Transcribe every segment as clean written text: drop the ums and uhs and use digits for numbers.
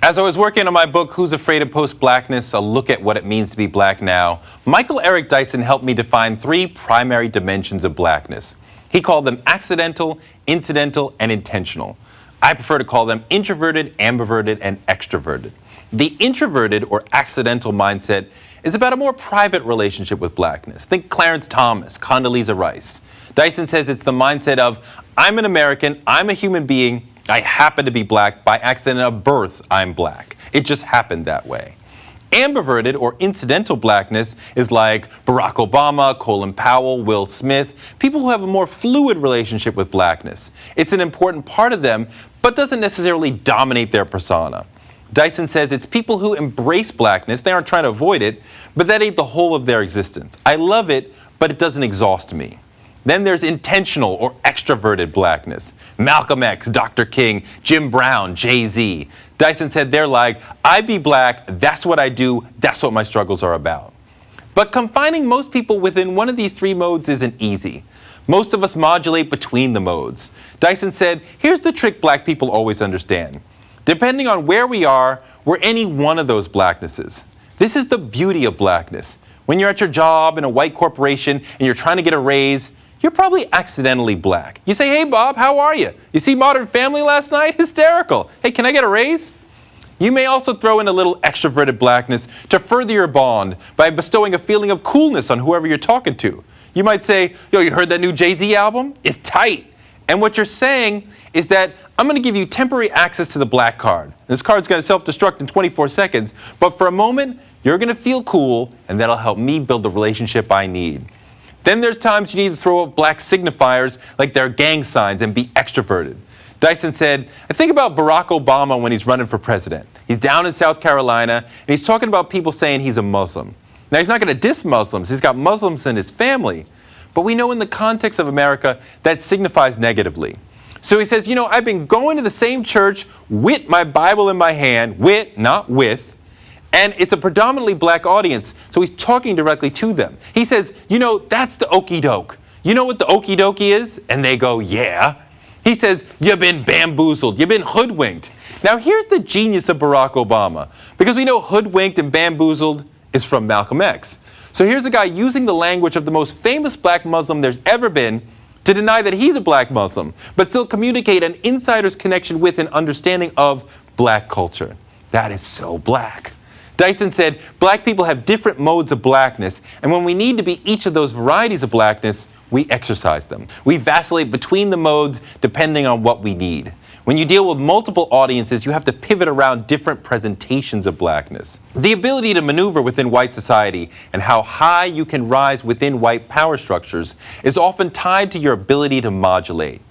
As I was working on my book, Who's Afraid of Post-Blackness? A Look at What It Means to Be Black Now, Michael Eric Dyson helped me define three primary dimensions of blackness. He called them accidental, incidental, and intentional. I prefer to call them introverted, ambiverted, and extroverted. The introverted or accidental mindset is about a more private relationship with blackness. Think Clarence Thomas, Condoleezza Rice. Dyson says it's the mindset of, I'm an American, I'm a human being, I happen to be black, by accident of birth I'm black. It just happened that way. Ambiverted or incidental blackness is like Barack Obama, Colin Powell, Will Smith, people who have a more fluid relationship with blackness. It's an important part of them, but doesn't necessarily dominate their persona. Dyson says it's people who embrace blackness, they aren't trying to avoid it, but that ain't the whole of their existence. I love it, but it doesn't exhaust me. Then there's intentional or extroverted blackness. Malcolm X, Dr. King, Jim Brown, Jay-Z. Dyson said they're like, I be black, that's what I do, that's what my struggles are about. But confining most people within one of these three modes isn't easy. Most of us modulate between the modes. Dyson said, here's the trick black people always understand. Depending on where we are, we're any one of those blacknesses. This is the beauty of blackness. When you're at your job in a white corporation and you're trying to get a raise, you're probably accidentally black. You say, hey Bob, how are you? You see Modern Family last night? Hysterical. Hey, can I get a raise? You may also throw in a little extroverted blackness to further your bond by bestowing a feeling of coolness on whoever you're talking to. You might say, yo, you heard that new Jay-Z album? It's tight. And what you're saying is that I'm going to give you temporary access to the black card. This card's going to self-destruct in 24 seconds, but for a moment, you're going to feel cool, and that'll help me build the relationship I need. Then there's times you need to throw up black signifiers like their gang signs and be extroverted. Dyson said, I think about Barack Obama when he's running for president. He's down in South Carolina, and he's talking about people saying he's a Muslim. Now, he's not going to diss Muslims. He's got Muslims in his family. But we know in the context of America, that signifies negatively. So he says, you know, I've been going to the same church with my Bible in my hand, with, not with, and it's a predominantly black audience, so he's talking directly to them. He says, you know, that's the okie doke. You know what the okie dokie is? And they go, yeah. He says, you've been bamboozled, you've been hoodwinked. Now here's the genius of Barack Obama, because we know hoodwinked and bamboozled is from Malcolm X. So here's a guy using the language of the most famous black Muslim there's ever been to deny that he's a black Muslim, but still communicate an insider's connection with and understanding of black culture. That is so black. Dyson said, black people have different modes of blackness, and when we need to be each of those varieties of blackness, we exercise them. We vacillate between the modes depending on what we need. When you deal with multiple audiences, you have to pivot around different presentations of blackness. The ability to maneuver within white society and how high you can rise within white power structures is often tied to your ability to modulate.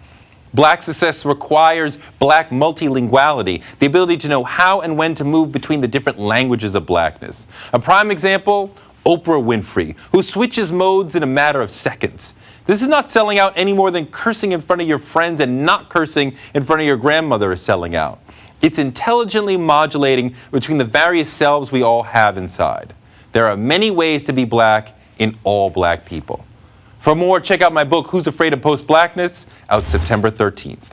Black success requires black multilinguality, the ability to know how and when to move between the different languages of blackness. A prime example, Oprah Winfrey, who switches modes in a matter of seconds. This is not selling out any more than cursing in front of your friends and not cursing in front of your grandmother is selling out. It's intelligently modulating between the various selves we all have inside. There are many ways to be black in all black people. For more, check out my book, Who's Afraid of Post-Blackness, out September 13th.